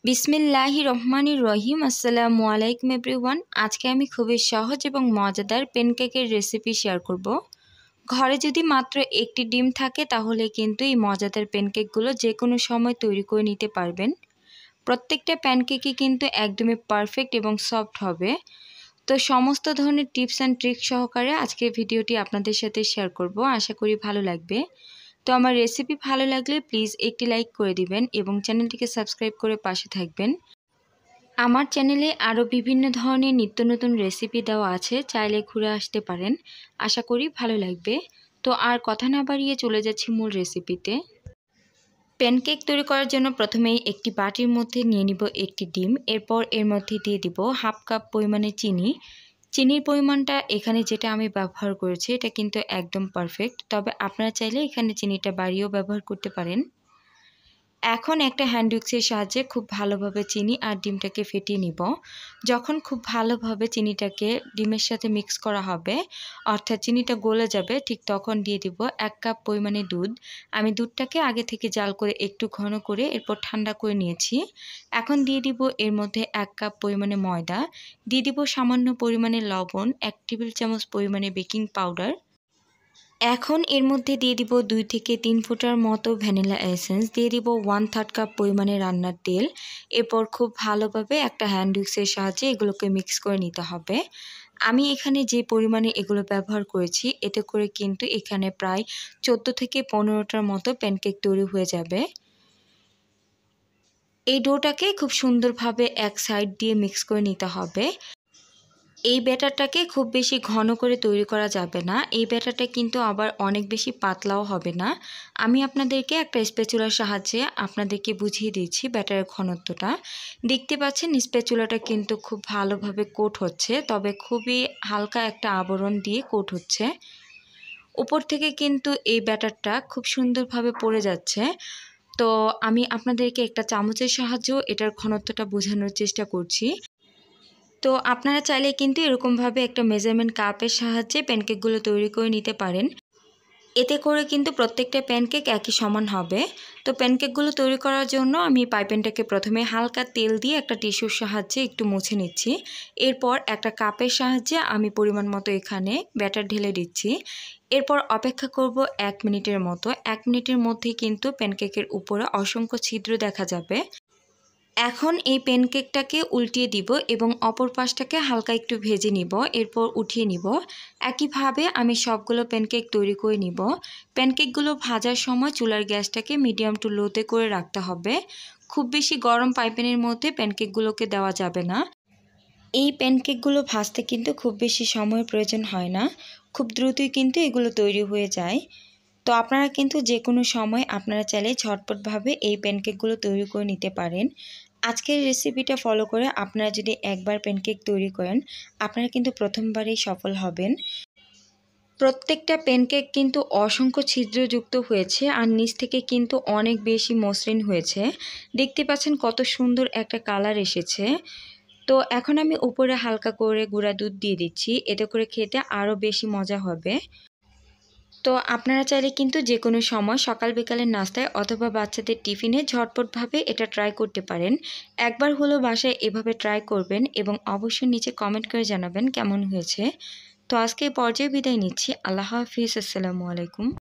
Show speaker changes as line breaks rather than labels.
বিসমিল্লাহির রহমানির রহিম। আসসালামু আলাইকুম এভরিওয়ান। আজকে আমি খুবই সহজ এবং মজাদার প্যানকেকের রেসিপি শেয়ার করব। ঘরে যদি মাত্র একটি ডিম থাকে তাহলে কিন্তু এই মজাদার প্যানকেকগুলো যে কোনো সময় তৈরি করে নিতে পারবেন। প্রত্যেকটা প্যানকেকই কিন্তু একদমই পারফেক্ট এবং সফট হবে। তো সমস্ত ধরনের টিপস অ্যান্ড ট্রিক্স সহকারে আজকের ভিডিওটি আপনাদের সাথে শেয়ার করব। আশা করি ভালো লাগবে। তো আমার রেসিপি ভালো লাগলে প্লিজ একটি লাইক করে দিবেন এবং চ্যানেলটিকে সাবস্ক্রাইব করে পাশে থাকবেন। আমার চ্যানেলে আরও বিভিন্ন ধরনের নিত্য নতুন রেসিপি দেওয়া আছে, চাইলে ঘুরে আসতে পারেন। আশা করি ভালো লাগবে। তো আর কথা না বাড়িয়ে চলে যাচ্ছি মূল রেসিপিতে। প্যানকেক তৈরি করার জন্য প্রথমেই একটি বাটির মধ্যে নিয়ে নিব একটি ডিম। এরপর এর মধ্যে দিয়ে দিব হাফ কাপ পরিমাণে চিনি। চিনির পরিমাণটা এখানে যেটা আমি ব্যবহার করেছি এটা কিন্তু একদম পারফেক্ট, তবে আপনারা চাইলে এখানে চিনিটা বাড়িয়েও ব্যবহার করতে পারেন। এখন একটা হ্যান্ড উইক্সের সাহায্যে খুব ভালোভাবে চিনি আর ডিমটাকে ফেটিয়ে নিব। যখন খুব ভালোভাবে চিনিটাকে ডিমের সাথে মিক্স করা হবে, অর্থাৎ চিনিটা গলে যাবে, ঠিক তখন দিয়ে দিব 1 কাপ পরিমাণে দুধ। আমি দুধটাকে আগে থেকে জাল করে একটু ঘন করে এরপর ঠান্ডা করে নিয়েছি। এখন দিয়ে দিব এর মধ্যে 1 কাপ পরিমাণে ময়দা, দিয়ে দিব সামান্য পরিমাণে লবণ, 1 টেবিল চামচ পরিমাণে বেকিং পাউডার। এখন এর মধ্যে দিয়ে দিব 2 থেকে 3 ফোঁটার মতো ভ্যানিলা এসেন্স, দিয়ে দিব 1/3 কাপ পরিমাণে রান্নার তেল। এরপর খুব ভালোভাবে একটা হ্যান্ড উইক্সের সাহায্যে এগুলোকে মিক্স করে নিতে হবে। আমি এখানে যে পরিমাণে এগুলো ব্যবহার করেছি এতে করে কিন্তু এখানে প্রায় 14 থেকে 15টার মতো প্যানকেক তৈরি হয়ে যাবে। এই ডোটাকে খুব সুন্দরভাবে এক সাইড দিয়ে মিক্স করে নিতে হবে। এই ব্যাটারটাকে খুব বেশি ঘন করে তৈরি করা যাবে না, এই ব্যাটারটা কিন্তু আবার অনেক বেশি পাতলাও হবে না। আমি আপনাদেরকে একটা স্প্যাচুলার সাহায্যে আপনাদেরকে বুঝিয়ে দিচ্ছি ব্যাটারের ঘনত্বটা। দেখতে পাচ্ছেন স্প্যাচুলাটা কিন্তু খুব ভালোভাবে কোট হচ্ছে, তবে খুবই হালকা একটা আবরণ দিয়ে কোট হচ্ছে। উপর থেকে কিন্তু এই ব্যাটারটা খুব সুন্দরভাবে পড়ে যাচ্ছে। তো আমি আপনাদেরকে একটা চামচের সাহায্যেও এটার ঘনত্বটা বোঝানোর চেষ্টা করছি। তো আপনারা চাইলে কিন্তু এরকমভাবে একটা মেজারমেন্ট কাপের সাহায্যে প্যানকেকগুলো তৈরি করে নিতে পারেন। এতে করে কিন্তু প্রত্যেকটা প্যানকেক একই সমান হবে। তো প্যানকেকগুলো তৈরি করার জন্য আমি পাইপ্যানটাকে প্রথমে হালকা তেল দিয়ে একটা টিস্যুর সাহায্যে একটু মুছে নিচ্ছি। এরপর একটা কাপের সাহায্যে আমি পরিমাণ মতো এখানে ব্যাটার ঢেলে দিচ্ছি। এরপর অপেক্ষা করব 1 মিনিটের মতো। 1 মিনিটের মধ্যেই কিন্তু প্যানকেকের উপরে অসংখ্য ছিদ্র দেখা যাবে। এখন এই প্যানকেকটাকে উল্টিয়ে দিব এবং অপর পাশটাকে হালকা একটু ভেজে নিব, এরপর উঠিয়ে নিব। একইভাবে আমি সবগুলো প্যানকেক তৈরি করে নিব। প্যানকেকগুলো ভাজার সময় চুলার গ্যাসটাকে মিডিয়াম টু লোতে করে রাখতে হবে। খুব বেশি গরম পাইপ্যানের মধ্যে প্যানকেকগুলোকে দেওয়া যাবে না। এই প্যানকেকগুলো ভাজতে কিন্তু খুব বেশি সময়ের প্রয়োজন হয় না, খুব দ্রুতই কিন্তু এগুলো তৈরি হয়ে যায়। তো আপনারা কিন্তু যে কোনো সময় আপনারা চাইলে ঝটপটভাবে এই প্যানকেকগুলো তৈরি করে নিতে পারেন। আজকের রেসিপিটা ফলো করে আপনারা যদি একবার প্যানকেক তৈরি করেন, আপনারা কিন্তু প্রথমবারেই সফল হবেন। প্রত্যেকটা প্যানকেক কিন্তু অসংখ্য ছিদ্রযুক্ত হয়েছে আর নিচ থেকে কিন্তু অনেক বেশি মসৃণ হয়েছে। দেখতে পাচ্ছেন কত সুন্দর একটা কালার এসেছে। তো এখন আমি উপরে হালকা করে গুঁড়া দুধ দিয়ে দিচ্ছি, এতে করে খেতে আরও বেশি মজা হবে। তো আপনারা চাইলে কিন্তু যে কোনো সময় সকাল বিকালের নাস্তায় অথবা বাচ্চাদের টিফিনে ঝটপটভাবে এটা ট্রাই করতে পারেন। একবার হলো বাসায় এভাবে ট্রাই করবেন এবং অবশ্যই নিচে কমেন্ট করে জানাবেন কেমন হয়েছে। তো আজকে এই পর্যায়ে বিদায় নিচ্ছি। আল্লাহ হাফিজ। আসসালামু আলাইকুম।